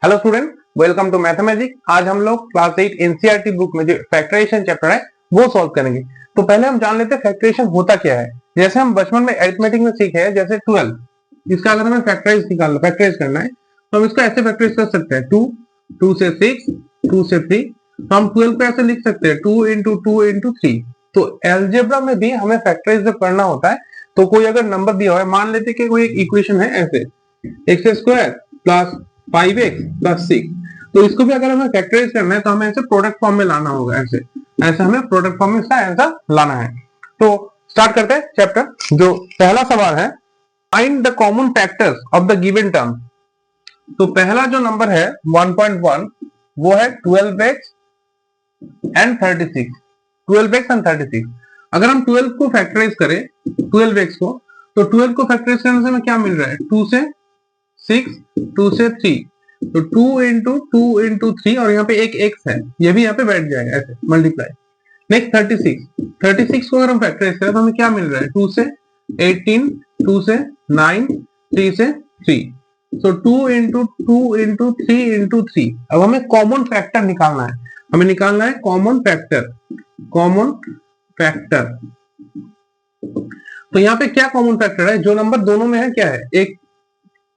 Hello student, welcome to mathematics. आज हम लोग क्लास 8 एनसीईआरटी बुक में जो फैक्टराइजेशन चैप्टर है वो सॉल्व करेंगे। तो पहले हम जान लेते हैं फैक्टराइजेशन होता क्या है। जैसे हम बचपन में अरिथमेटिक में सीखे हैं, जैसे 12, इसका अगर हमें फैक्टराइज करना है तो हम इसको ऐसे फैक्टराइज कर सकते हैं 2, 2 से 6, 2 से 3। तो हम 12 को ऐसे लिख सकते हैं 2 इंटू 2 इंटू 3। तो एलजेब्रा में भी हमें फैक्टराइज जब करना होता है तो कोई अगर नंबर दिया हुआ है, मान लेते कि कोई एक इक्वेशन है ऐसे x square plus 5x plus 6, तो इसको भी अगर हमें फैक्टराइज करना है तो हमें ऐसे प्रोडक्ट फॉर्म में लाना होगा। ऐसे ऐसे हमें प्रोडक्ट फॉर्म में इसका आंसर लाना है। तो स्टार्ट करते हैं चैप्टर। जो पहला सवाल है, find the common factors of the given term. तो पहला जो नंबर है 1.1 वो है 12x एंड 36। 12x and 36। अगर हम 12 को फैक्टराइज करें 12x को, तो 12 को फैक्टराइज करने से हमें क्या मिल रहा है 2 से 6, 2 से 3, तो 2 इंटू 3 और यहाँ पे एक x है, ये भी यहाँ पे बैठ जाएगा ऐसे मल्टीप्लाई। नेक्स्ट 36 को अगर हम फैक्टराइज करें तो हमें क्या मिल रहा है 2 से 18, 2 से 9, 3 से 3, सो 2 इंटू 3 इंटू 3। अब हमें कॉमन फैक्टर निकालना है, कॉमन फैक्टर। तो यहाँ पे क्या कॉमन फैक्टर है, जो नंबर दोनों में है क्या है, एक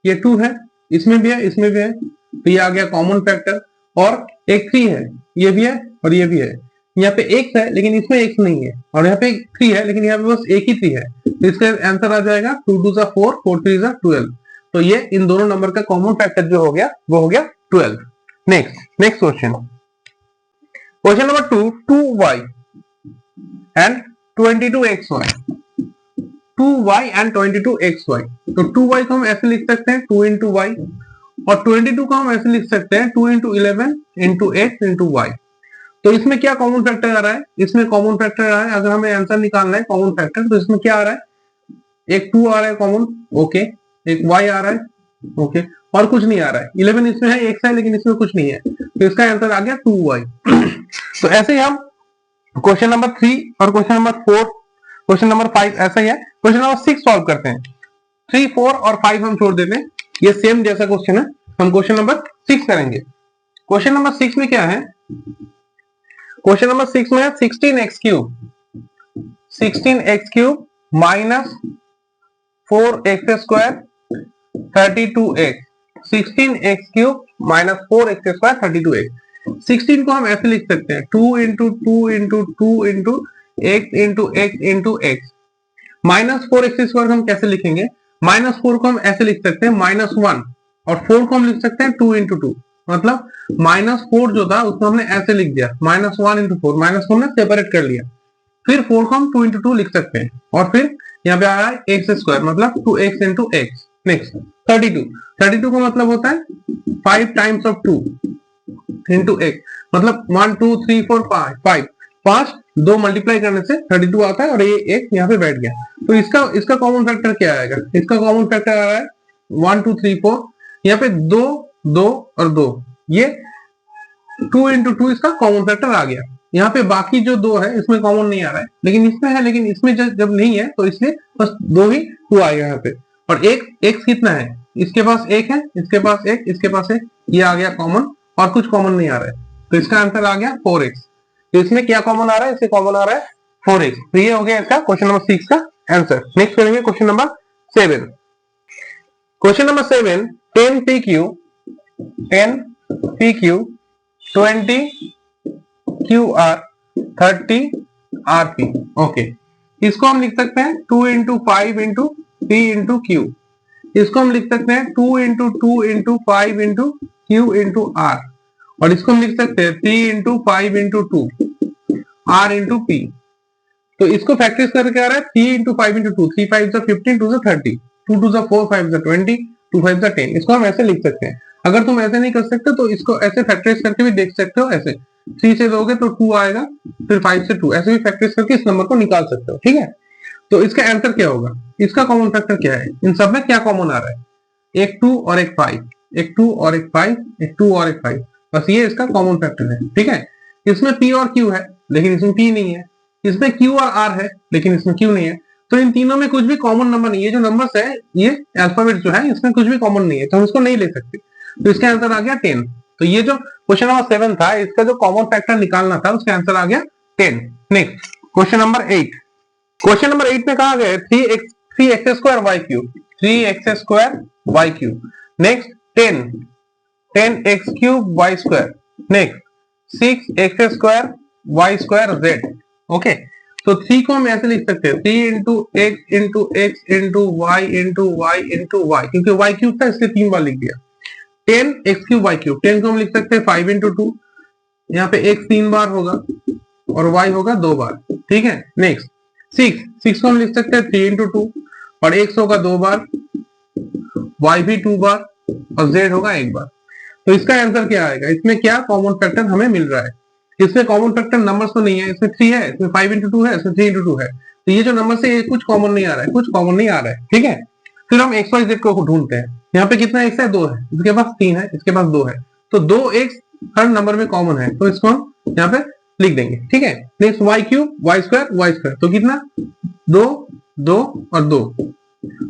ये 2 है, इसमें भी है, इसमें भी है, तो ये आ गया कॉमन फैक्टर। और एक 3 है, ये भी है और ये भी है। यहाँ पे x है लेकिन इसमें x नहीं है, और यहाँ पे 3 है लेकिन यहाँ पे बस एक ही 3 है, तो इसका आंसर आ जाएगा 2 2 जा 4, 4 3 जा 12। तो ये इन दोनों नंबर का कॉमन फैक्टर जो हो गया वो हो गया 12। Next question number 2, 2y and 22xy। 2y and 22xy। तो 2y को हम ऐसे लिख सकते हैं 2 इंटू y, और 22 को हम ऐसे लिख सकते हैं 2 into 11 into x into y। तो इसमें क्या कॉमन फैक्टर आ रहा है, इसमें कॉमन फैक्टर आ रहा है, अगर हमें आंसर निकालना है कॉमन फैक्टर, तो इसमें क्या आ रहा है, एक 2 आ रहा है कॉमन, ओके, एक y आ रहा है, ओके, और कुछ नहीं आ रहा है। 11 इसमें है, x है, लेकिन इसमें कुछ नहीं है, तो इसका आंसर आ गया 2y। तो ऐसे ही हम क्वेश्चन नंबर 3 और क्वेश्चन नंबर 4, क्वेश्चन नंबर 5 ऐसा ही है। क्वेश्चन नंबर 6 सॉल्व करते हैं। 3, 4 और 5 हम छोड़ देते हैं, ये सेम जैसा क्वेश्चन है। हम क्वेश्चन नंबर 6 करेंगे। क्वेश्चन नंबर 6 में क्या है, क्वेश्चन नंबर 6 में है 16x cube minus 4x square 32x। 16x cube minus 4x square 32x। 16 को हम ऐसे लिख सकते हैं 2 into 2 into 2 into x into x into x। Minus 4x square हम कैसे लिखेंगे, माइनस 4 को हम ऐसे लिख सकते हैं -1, और 4 को हम लिख सकते हैं 2 इंटू 2, मतलब -4 जो था उसको हमने ऐसे लिख दिया -1 इंटू 4, -4 ने सेपरेट कर लिया। फिर 4 को हम 2 इंटू 2 लिख सकते हैं, और फिर यहाँ पे आ रहा है x स्क्वायर, मतलब 2x इंटू x। नेक्स्ट 32 का मतलब होता है 5 टाइम्स ऑफ 2 इंटू x, मतलब 1 2 3 4 5 5 दो मल्टीप्लाई करने से 32 आता है, और ये एक यहाँ पे बैठ गया। तो इसका कॉमन फैक्टर क्या आएगा, इसका कॉमन फैक्टर आ रहा है 1 2 3 4, यहाँ पे 2 2 और 2, ये 2 इंटू 2 इसका कॉमन फैक्टर आ गया। यहाँ पे बाकी जो 2 है इसमें कॉमन नहीं आ रहा है, लेकिन इसमें है, लेकिन इसमें जब नहीं है तो इसलिए बस 2 ही 2 आएगा यहाँ पे। और एक x कितना है, इसके पास 1 है, इसके पास 1, इसके पास 1, ये आ गया कॉमन, और कुछ कॉमन नहीं आ रहा है, तो इसका आंसर आ गया 4x। तो इसमें क्या कॉमन आ रहा है, इससे कॉमन आ रहा है 4x। तो ये हो गया इसका क्वेश्चन नंबर 6 का आंसर। नेक्स्ट करेंगे question number 7। Question number 7, 10 pq 20 qr 30 rp। Okay, इसको हम लिख सकते हैं 2 into 5 into p into q। इसको हम लिख सकते हैं 2 into 2 into 5 into q into r, और इसको हम लिख सकते हैं 3 into 5 into 2 r into p। तो इसको फैक्टराइज करके आ रहा है 3 इंटू 5 इंटू 2, 3 5 जा 15, 2 जा 30, 2 2 जा 4, 5 जा 20, 2 5 जा 10। इसको हम ऐसे लिख सकते हैं। अगर तुम ऐसे नहीं कर सकते तो इसको ऐसे फैक्टराइज करके भी देख सकते हो, ऐसे 3 से दोगे तो 2 आएगा, फिर 5 से 2, ऐसे भी फैक्टराइज करके इस नंबर को निकाल सकते हो। ठीक है, तो इसका आंसर क्या होगा, इसका कॉमन फैक्टर क्या है, इन सब में क्या कॉमन आ रहा है, एक 2 और एक 5, एक 2 और एक 5, एक 2 और एक 5, बस ये इसका कॉमन फैक्टर है। ठीक है, इसमें p और q है लेकिन इसमें p नहीं है, इसमें q और r है लेकिन इसमें q नहीं है, तो इन तीनों में कुछ भी कॉमन नंबर नहीं है। जो नंबर्स है, ये अल्फाबेट जो है, इसमें कुछ भी कॉमन नहीं है, तो हम इसको नहीं ले सकते। तो इसका आंसर आ गया 10। तो ये जो क्वेश्चन नंबर 7 था, इसका जो कॉमन फैक्टर निकालना था, उसका आंसर आ गया 10। Next question number 8। Question number 8 में कहा गया 3x square y cube, 3x square y cube. Next 10x cube y square. Next 6x square y square z. Okay, तो 3 को हम ऐसे लिख सकते हैं 3 into x into x into y into y into y, क्योंकि वाई क्यूब था इसलिए 3 बार लिख दिया। 10x क्यूब वाई क्यूब, 10 को हम लिख सकते हैं 5 इंटू 2, यहाँ पे x 3 बार होगा और y होगा 2 बार। ठीक है, नेक्स्ट 6 को हम लिख सकते हैं 3 इंटू 2 और x होगा 2 बार, y भी 2 बार और z होगा 1 बार। तो इसका आंसर क्या आएगा? इसमें क्या कॉमन फैक्टर हमें मिल रहा है? इसमें कॉमन फैक्टर नंबर्स तो नहीं है, इसमें 3 है, इसमें 5 इंटू 2 है, इसमें 3 इंटू 2 है। तो ये जो नंबर से ये कुछ कॉमन नहीं आ रहा है, कुछ कॉमन नहीं आ रहा है। ठीक है, फिर हम एक्स वाई जेड को ढूंढते हैं। यहाँ पे कितना एक्स है? 2 है, इसके पास 3 है, इसके पास 2 है, तो 2 एक्स हर नंबर में कॉमन है, तो इसको हम यहाँ पे लिख देंगे। ठीक है, next y cube y square, तो कितना? 2 2 और 2,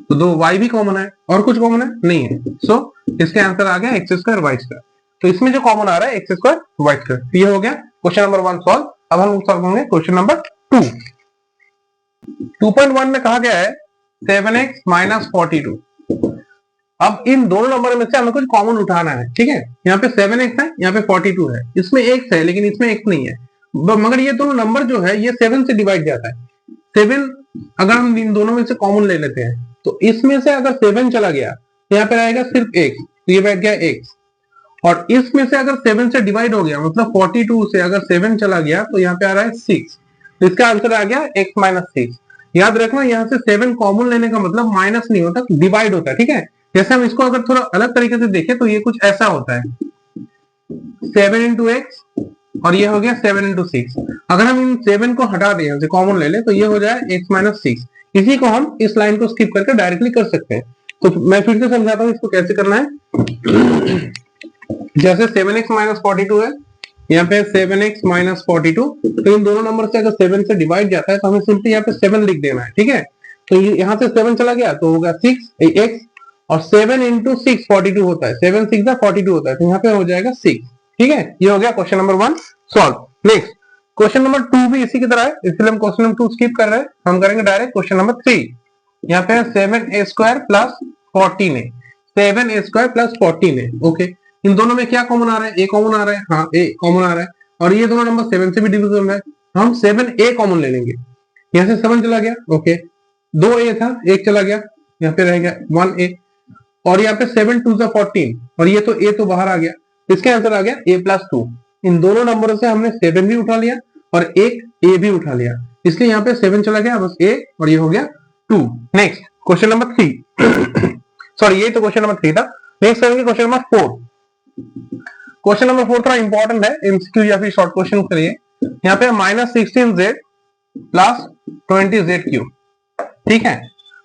तो 2 वाई भी कॉमन है और कुछ कॉमन है नहीं है। सो इसका आंसर आ गया एक्स स्क्वायर वाई स्क्वायर। तो इसमें जो कॉमन आ रहा है एक्स स्क्वायर वाई स्क्वायर। तो ये हो गया क्वेश्चन नंबर 1 सॉल्व। अब हम सॉल्व करेंगे क्वेश्चन नंबर 2। 2.1 में कहा गया है 7x माइनस 42। अब इन दोनों नंबर में से हमें कुछ कॉमन उठाना है। ठीक है, यहाँ पे 7x है, यहाँ पे 42 है, इसमें x है लेकिन इसमें x नहीं है, मगर ये दोनों नंबर जो है ये 7 से डिवाइड जाता है। 7 अगर हम इन दोनों में से कॉमन ले लेते हैं तो इसमें से अगर 7 चला गया तो यहाँ पे आएगा सिर्फ x, तो ये बैठ गया x। और इसमें से अगर 7 से डिवाइड हो गया, मतलब 42 से अगर 7 चला गया तो यहाँ पे आ रहा है 6, तो इसका आंसर आ गया x माइनस 6। याद रखना यहाँ से 7 कॉमन लेने का मतलब माइनस नहीं होता, डिवाइड होता है। ठीक है, जैसे हम इसको अगर थोड़ा अलग तरीके से देखें तो ये कुछ ऐसा होता है 7 इंटू एक्स और ये हो गया 7 इंटू 6। अगर हम इन 7 को हटा दें, यहाँ से कॉमन ले लें, तो ये हो जाए x माइनस 6। इसी को हम इस लाइन को स्किप करके डायरेक्टली कर सकते हैं। तो मैं फिर से समझाता हूँ इसको कैसे करना है। जैसे 7x माइनस 42 है, यहाँ पे 7x माइनस 42, तो इन दोनों नंबर से अगर 7 से डिवाइड जाता है तो हमें सिंपली यहाँ पे 7 लिख देना है। ठीक है, तो यहाँ से 7 चला गया तो होगा 6x और 7 इंटू 6 42 होता है, 7 6 42 होता है, तो यहाँ पे हो जाएगा 6। ठीक है, ये हो गया question number 1 solve. Next question number 2 भी इसी की तरह है, इसलिए हम क्वेश्चन नंबर 2 स्किप कर रहे हैं, हम करेंगे डायरेक्ट क्वेश्चन नंबर 3। यहाँ पे 7a square plus 14a, 7a square plus 14a। Okay, इन दोनों में क्या कॉमन आ रहा है? a कॉमन आ रहा है, हाँ a कॉमन आ रहा है, और ये दोनों नंबर 7 से भी डिविजिबल हो रहा है, हम 7a कॉमन ले लेंगे। यहाँ से 7 चला गया, ओके, 2a था, 1 चला गया, यहाँ पे रहेगा 1a, और यहाँ पे 7 2 14, और ये तो a तो बाहर आ गया, इसका आंसर आ गया a प्लस 2। इन दोनों नंबरों से हमने 7 भी उठा लिया और एक a भी उठा लिया, इसलिए यहाँ पे 7 चला गया, बस a, और ये हो गया 2। नेक्स्ट क्वेश्चन नंबर 3, सॉरी ये तो क्वेश्चन नंबर 3 था। नेक्स्ट करेंगे क्वेश्चन नंबर 4। क्वेश्चन नंबर 4 थोड़ा इंपॉर्टेंट है, एमसीक्यू या फिर शॉर्ट क्वेश्चन के लिए। यहाँ पे minus 16z plus 20z cube. ठीक है,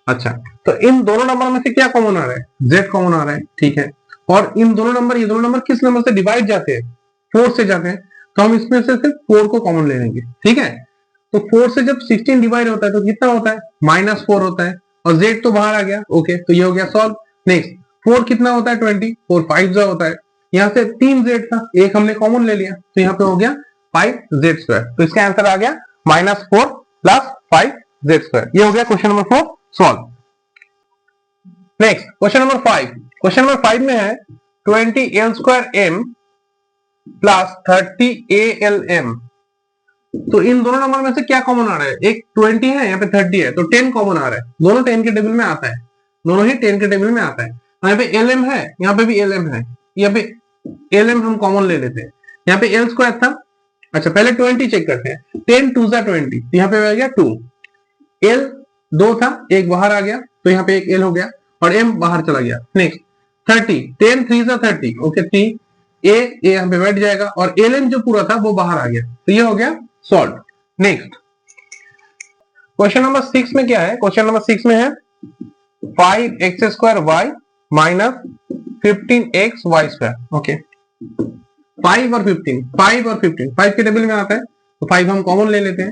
अच्छा, तो इन दोनों नंबर में से क्या कॉमन आ रहा है? z कॉमन आ रहा है। ठीक है, और इन दोनों नंबर, ये दोनों नंबर किस नंबर से डिवाइड जाते हैं? 4 से जाते हैं, तो हम इसमें से सिर्फ 4 को कॉमन ले लेंगे। ठीक है, तो 4 से जब 16 डिवाइड होता है तो कितना होता है? -4 होता है, और z तो बाहर आ गया। ओके, तो ये हो गया सॉल्व। नेक्स्ट 4 कितना होता है? 20, 4 5 होता है, यहाँ से 3z था, एक हमने कॉमन ले लिया, तो यहाँ पे हो गया 5z स्क्वायर। तो इसका आंसर आ गया -4 प्लस 5z स्क्वायर। ये हो गया question number 4 solve. Next question number 5। Question number 5 में है 20l square m plus 30alm। तो इन दोनों नंबर में से क्या कॉमन आ रहा है? एक 20 है, यहाँ पे 30 है, तो 10 कॉमन आ रहा है, दोनों 10 के टेबल में आता है, दोनों ही 10 के टेबल में आता है। यहाँ पे lm है, यहाँ पे भी lm है, यहाँ पे lm हम कॉमन ले लेते हैं। यहाँ पे l स्क्वायर था, अच्छा पहले 20 चेक करते हैं, 10 2 20, तो यहाँ पे आ गया 2, l 2 था, एक बाहर आ गया, तो यहाँ पे एक l हो गया, और m बाहर चला गया। नेक्स्ट 30, 10 3 30, ओके 3, a यहाँ पे बैठ जाएगा, और lm जो पूरा था वो बाहर आ गया, तो ये हो गया सॉल्व। नेक्स्ट क्वेश्चन नंबर 6 में क्या है? क्वेश्चन नंबर 6 में है 5x square y minus 15x y square. Okay, 5 और 15, 5 और 15, 5 के टेबल में आता है, तो 5 हम कॉमन ले लेते हैं,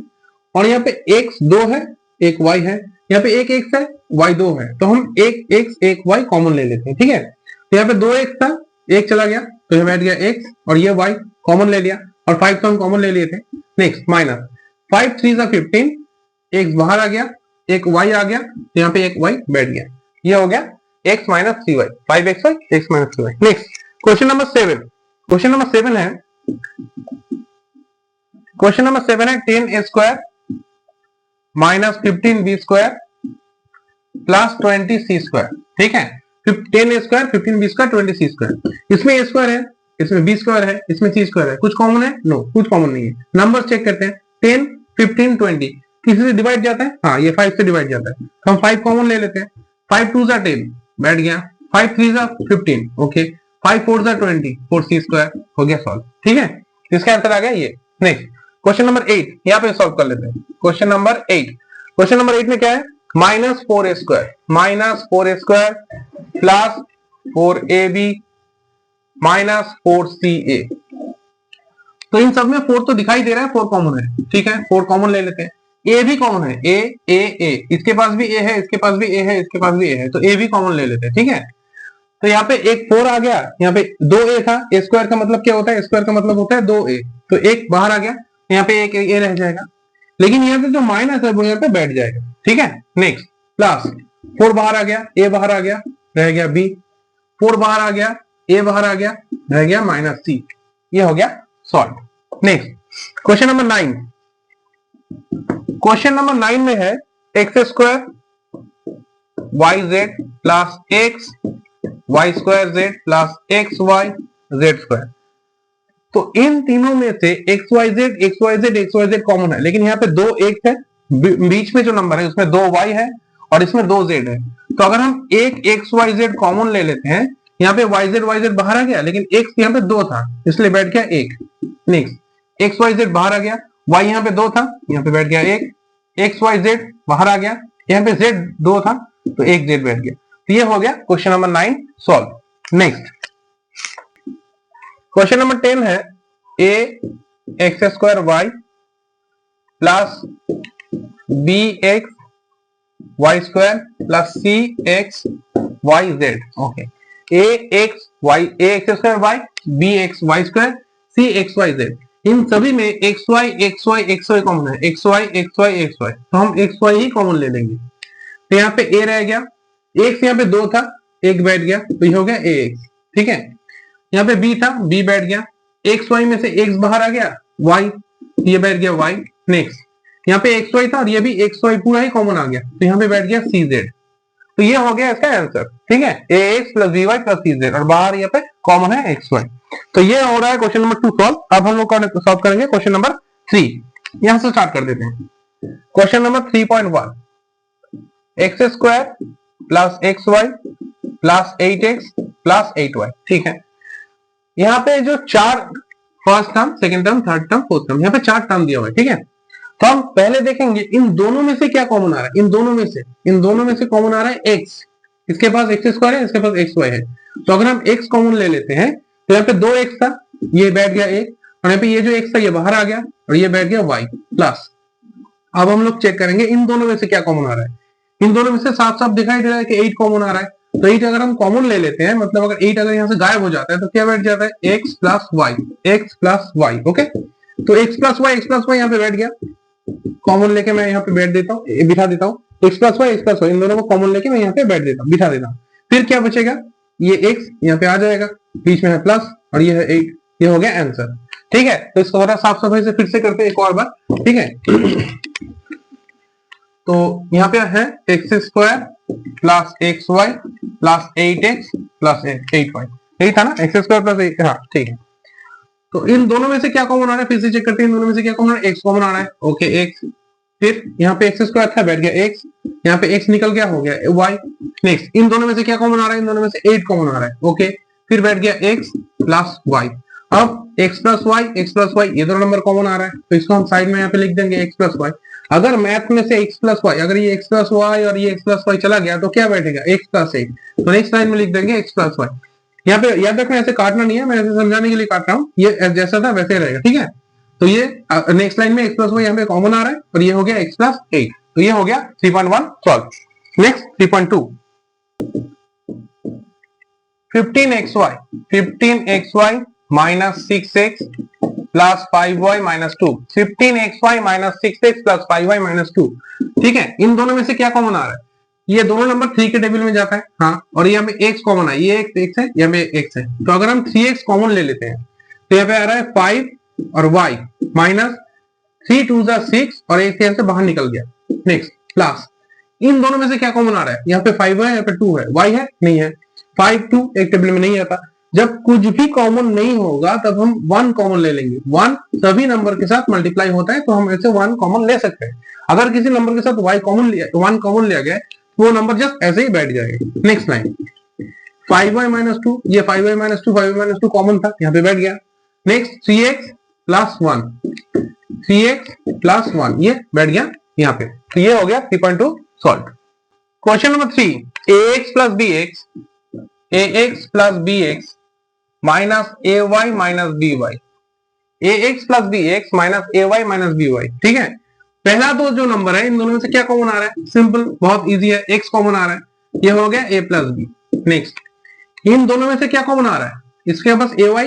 और यहाँ पे x 2 है, एक y है, यहाँ पे एक x है, y 2 है, तो हम एक x एक y कॉमन ले लेते हैं। ठीक है, तो यहाँ पे 2x था, एक चला गया तो ये बैठ गया x और ये y कॉमन ले लिया और 5 तो हम कॉमन ले लिए थे। नेक्स्ट माइनस 5 3 15, x बाहर आ गया, एक y आ गया तो यहाँ पे एक y बैठ गया। ये हो गया x minus 3y, 5xy x minus 3y। Next question number 7। Question number 7 है, क्वेश्चन नंबर 7 है 10a square minus 15b square plus 20c square. ठीक है, 10a square 15b square 20c square. इसमें a स्क्वायर है, इसमें b स्क्वायर है, इसमें c square है। कुछ कॉमन है? नो, कुछ कॉमन नहीं है। नंबर चेक करते हैं। 10 15 20 किसी से डिवाइड जाता है? हाँ, ये 5 से डिवाइड जाता है। हम 5 कॉमन ले लेते हैं। 5 2 10 बैठ गया, 5 3 15 ओके, 5 4 20 4c स्क्वायर हो गया सॉल्व। ठीक है, इसका आंसर आ गया ये। नेक्स्ट क्वेश्चन नंबर 8 यहाँ पे सॉल्व कर लेते हैं। क्वेश्चन नंबर 8, क्वेश्चन नंबर 8 में क्या है? Minus 4a square plus 4ab minus 4ca। तो इन सब में 4 तो दिखाई दे रहा है, 4 कॉमन है। ठीक है, 4 कॉमन ले लेते हैं। a भी कॉमन है, a इसके पास भी a है, इसके पास भी a है, इसके पास भी a है, तो a भी कॉमन ले लेते हैं। ठीक है, तो यहाँ पे एक 4 आ गया, यहाँ पे 2a था। a स्क्वायर का मतलब क्या होता है? स्क्वायर का मतलब होता है 2a, तो एक बाहर आ गया, यहाँ पे एक a रह जाएगा, लेकिन यहाँ पे जो माइनस है वो यहाँ पे बैठ जाएगा। ठीक है, नेक्स्ट प्लस 4 बाहर आ गया, a बाहर आ गया, रह गया b, 4 बाहर आ गया, a बाहर आ गया, रह गया माइनस c। ये हो गया solve. Next question number 9। Question number 9 में है x square y z plus x y square z plus x y z square. तो इन तीनों में से एक्स वाई जेड कॉमन है, लेकिन यहाँ पे 2 एक्स है, बीच में जो नंबर है उसमें 2 वाई है और इसमें 2 जेड है। तो अगर हम एक एक्स वाई जेड कॉमन ले लेते हैं, यहाँ पे वाई जेड बाहर आ गया, लेकिन एक्स यहाँ पे 2 था इसलिए बैठ गया 1। नेक्स्ट एक्स वाई जेड बाहर आ गया, वाई यहाँ पे 2 था, यहाँ पे बैठ गया 1। एक्स वाई जेड बाहर आ गया, यहाँ पे जेड 2 था तो 1 जेड बैठ गया। तो ये हो गया question number 9 solve. Next question number 10 है a x square y plus b x y square plus c x y z. Okay, a x square y, b x y square, c x y z. इन सभी में x y common है, x y तो हम x why he common ले लेंगे। तो यहाँ पे a रह गया, एक्स यहाँ पे 2 था, एक बैठ गया तो ये हो गया a एक्स। ठीक है, यहाँ पे b था, b बैठ गया, एक्स वाई में से x बाहर आ गया, y ये बैठ गया y। नेक्स्ट यहाँ पे एक्स वाई था और ये भी एक्स वाई पूरा ही कॉमन आ गया, तो यहाँ पे बैठ गया सी जेड। तो ये हो गया इसका आंसर। ठीक है, a x plus b y plus c z और बाहर यहाँ पे कॉमन है एक्स वाई। तो ये हो रहा है क्वेश्चन नंबर 2 सॉल्व। अब हम लोग सॉल्व करेंगे क्वेश्चन नंबर 3। यहां से स्टार्ट कर देते हैं। Question number 3.1, x square plus x y plus 8x plus 8y। ठीक है, यहाँ पे जो 4 first term, second term, third term, fourth term, यहाँ पे 4 टर्म दिया हुआ है। ठीक है, तो हम पहले देखेंगे इन दोनों में से क्या कॉमन आ रहा है। इन दोनों में से कॉमन आ रहा है x। इसके पास एक्स स्क्वायर है, इसके पास एक्स वाई है, तो अगर हम x कॉमन ले लेते हैं तो यहाँ पे 2x था, ये बैठ गया 1, और यहाँ पे ये जो x था ये बाहर आ गया और ये बैठ गया y प्लस। अब हम लोग चेक करेंगे इन दोनों में से क्या कॉमन आ रहा है। इन दोनों में से साफ साफ दिखाई दे रहा है कि 8 कॉमन आ रहा है, तो 8 अगर हम कॉमन ले लेते हैं, मतलब अगर 8 अगर यहाँ से गायब हो जाता है तो क्या बैठ जाता है? x plus y. ओके, तो x प्लस वाई यहाँ पे बैठ गया, कॉमन लेके मैं यहाँ पे बैठ देता हूँ, बिठा देता हूँ। x प्लस वाई इन दोनों को कॉमन लेके मैं यहाँ पे बैठ देता हूँ, बिठा देता हूँ। फिर क्या बचेगा? ये x यहाँ पे आ जाएगा, बीच में है प्लस और ये है 8। ये हो गया आंसर। ठीक है, तो इसको थोड़ा साफ सफाई से फिर से करते हैं एक और बार। ठीक है, तो यहाँ पे है x square plus x y plus 8x plus 8y। यही था ना, एक्स स्क्वायर प्लस 8। हाँ ठीक है, तो इन दोनों में से क्या कॉमन आ रहा है फिर से चेक करते हैं। इन दोनों में से क्या कॉमन आ रहा है? एक्स कॉमन आ रहा है। ओके, एक्स, फिर यहाँ पे एक्स स्क्वायर था, बैठ गया एक्स, यहाँ पे एक्स निकल गया, हो गया वाई। नेक्स्ट इन दोनों में से क्या कॉमन आ रहा है? इन दोनों में से 8 कॉमन आ रहा है। ओके, फिर बैठ गया एक्स प्लस वाई। अब एक्स प्लस वाई ये दोनों नंबर कॉमन आ रहा है, तो इसको हम साइड में यहाँ पे लिख देंगे एक्स प्लस वाई। अगर मैथ में से एक्स प्लस वाई, अगर ये एक्स प्लस वाई और ये एक्स प्लस वाई चला गया तो क्या बैठेगा? X plus 8। तो नेक्स्ट लाइन में लिख देंगे एक्स प्लस वाई। यहाँ पे याद रखना ऐसे काटना नहीं है, मैं ऐसे समझाने के लिए काट रहा हूँ, ये जैसा था वैसे रहेगा। ठीक है, तो ये नेक्स्ट लाइन में एक्स प्लस वाई यहाँ पे कॉमन आ रहा है और ये हो गया एक्स प्लस 8। तो ये हो गया 3.1 solve. Next 3.2, 15xy minus 6x plus 5y minus 2, 15xy minus 6x plus 5y minus 2। ठीक है, इन दोनों में से क्या कॉमन आ रहा है? ये दोनों नंबर 3 के टेबल में जाता है, हाँ, और ये हमें x कॉमन है, ये x है, ये हमें x है। तो अगर हम 3x कॉमन ले लेते हैं तो यहाँ पे आ रहा है 5 और y माइनस 3 2 6 और एक यहाँ से बाहर निकल गया। नेक्स्ट प्लस इन दोनों में से क्या कॉमन आ रहा है? यहाँ पे 5 है, यहाँ पे 2 है, y है नहीं है, 5 2 एक टेबल में नहीं आता। जब कुछ भी कॉमन नहीं होगा तब हम 1 कॉमन ले लेंगे। 1 सभी नंबर के साथ मल्टीप्लाई होता है तो हम ऐसे 1 कॉमन ले सकते हैं। अगर किसी नंबर के साथ 1 कॉमन लिया गया तो वो नंबर जस्ट ऐसे ही बैठ जाएगा। नेक्स्ट लाइन 5y माइनस 2, ये 5y minus 2 5y minus 2 common था, यहाँ पे बैठ गया। Next 3x plus 1, 3x plus 1 ये बैठ गया यहाँ पे। तो ये हो गया 3.2 solve. Question number 3, ax plus bx minus ay minus by, ax plus bx minus ay minus by। ठीक है, पहला तो जो नंबर है इन दोनों में से क्या कॉमन आ रहा है? सिंपल, बहुत इजी है, x कॉमन आ रहा है, ये हो गया a plus b। Next in दोनों में से क्या कॉमन आ रहा है? इसके पास ay by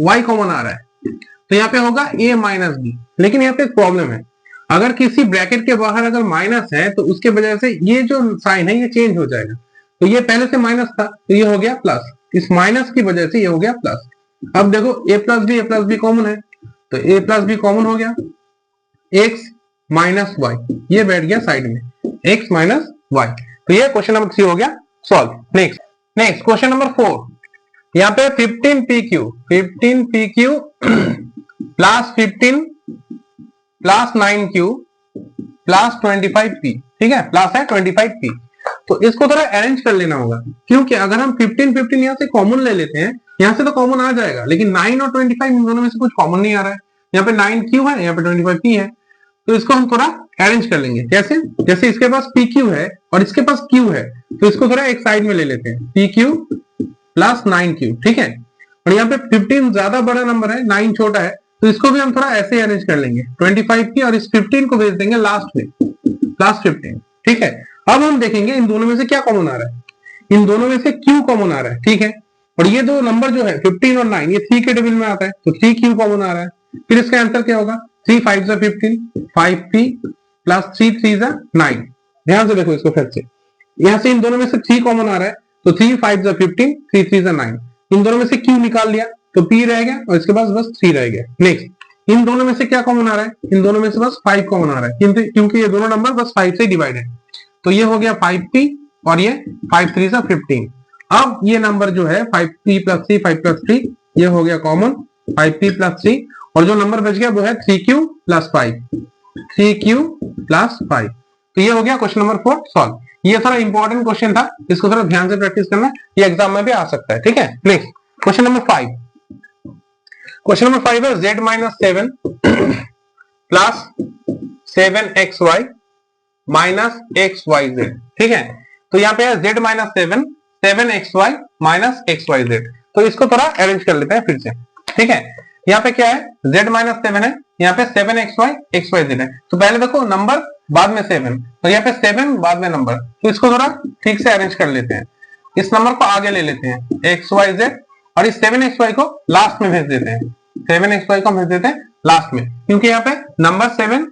y कॉमन आ रहा है, तो यहाँ पे होगा a माइनस b। लेकिन यहाँ पे एक प्रॉब्लम है, अगर किसी ब्रैकेट के बाहर अगर माइनस है तो उसके वजह से ये जो साइन है ये चेंज हो जाएगा। तो ये पहले से माइनस था तो ये हो गया प्लस, इस माइनस की वजह से ये हो गया प्लस। अब देखो a प्लस बी कॉमन है तो a प्लस बी कॉमन हो गया, x माइनस वाई ये बैठ गया साइड में, x माइनस वाई। तो ये क्वेश्चन नंबर 3 हो गया सॉल्व। नेक्स्ट क्वेश्चन नंबर 4, यहाँ पे 15pq plus 15 plus 9q plus 25p। ठीक है, प्लस है 25p। तो इसको थोड़ा अरेंज कर लेना होगा, क्योंकि अगर हम 15 यहाँ से कॉमन ले लेते हैं, यहाँ से तो कॉमन आ जाएगा, लेकिन 9 और 25 इन दोनों में से कुछ कॉमन नहीं आ रहा है। यहाँ पे 9q है, यहाँ पे 25p है, तो इसको हम थोड़ा अरेंज कर लेंगे। कैसे? जैसे इसके पास pq है और इसके पास q है, तो इसको थोड़ा एक साइड में ले लेते हैं, pq प्लस 9q। ठीक है, और यहाँ पे 15 ज्यादा बड़ा नंबर है, 9 छोटा है, तो इसको भी हम थोड़ा ऐसे अरेंज कर लेंगे, 25p और इस 15 को भेज देंगे लास्ट में, प्लस 15। ठीक है, अब हम देखेंगे इन दोनों में से क्या कॉमन आ रहा है। इन दोनों में से q कॉमन आ रहा है। ठीक है, और ये दो नंबर जो है 15 और 9 ये 3 के टेबल में आता है, तो 3q कॉमन आ रहा है। फिर इसका आंसर क्या होगा? 3 5 15, 5p प्लस 3 3 9। ध्यान से देखो इसको फिर से, यहाँ से इन दोनों में से 3 कॉमन आ रहा है, तो 3 5 15, 3 3 9। इन दोनों में से q निकाल लिया तो p रह गया और इसके पास बस 3 रह गया। नेक्स्ट इन दोनों में से क्या कॉमन आ रहा है? इन दोनों में से बस 5 कॉमन आ रहा है, क्योंकि ये दोनों नंबर बस 5 से डिवाइड है, तो ये हो गया 5p और ये 5 3 15। अब ये नंबर जो है 5p प्लस 3 5 प्लस 3 ये हो गया कॉमन 5p प्लस 3, और जो नंबर बच गया वो है 3q प्लस 5, 3q प्लस 5। तो ये हो गया क्वेश्चन नंबर 4 सॉल्व। ये थोड़ा इंपॉर्टेंट क्वेश्चन था, इसको थोड़ा ध्यान से प्रैक्टिस करना, ये एग्जाम में भी आ सकता है। ठीक है, next question number 5। Question number 5 है z minus 7 plus 7xy minus xyz। ठीक है, तो यहाँ पे है z minus 7 7xy minus xyz। तो इसको थोड़ा अरेंज कर लेते हैं फिर से। ठीक है, यहाँ पे क्या है? z माइनस 7 है, यहाँ पे 7xy xyz है। तो पहले देखो नंबर बाद में 7, तो यहाँ पे 7 बाद में नंबर, तो इसको थोड़ा ठीक से अरेंज कर लेते हैं। इस नंबर को आगे ले लेते हैं xyz और इस 7xy को लास्ट में भेज देते हैं, 7xy को भेज देते हैं लास्ट में, क्योंकि यहाँ पे नंबर 7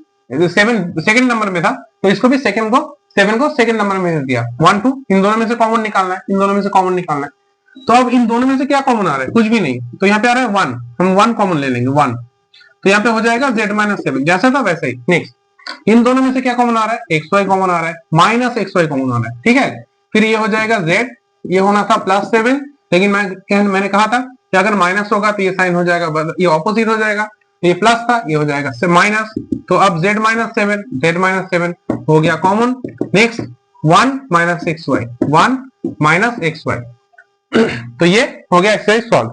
सेकंड नंबर में था, तो इसको भी 7 को सेकंड नंबर में भेज दिया। 1 2 इन दोनों में से कॉमन निकालना है, इन दोनों में से कॉमन निकालना है। तो अब इन दोनों में से क्या कॉमन आ रहा है? कुछ भी नहीं, तो यहाँ पे आ रहा है 1, हम 1 कॉमन ले लेंगे 1, तो यहाँ पे हो जाएगा z माइनस 7 जैसा था वैसा ही। नेक्स्ट इन दोनों में से क्या कॉमन आ रहा है? xy कॉमन आ रहा है, माइनस xy कॉमन आ रहा है। ठीक है, फिर ये हो जाएगा z, ये होना था प्लस 7, लेकिन मैंने कहा था कि अगर माइनस होगा तो ये साइन हो जाएगा, ये ऑपोजिट हो जाएगा, ये प्लस था ये हो जाएगा माइनस। तो अब z माइनस 7 हो गया common. Next 1 minus xy 1 minus xy। तो ये हो गया एक्सरसाइज सॉल्व।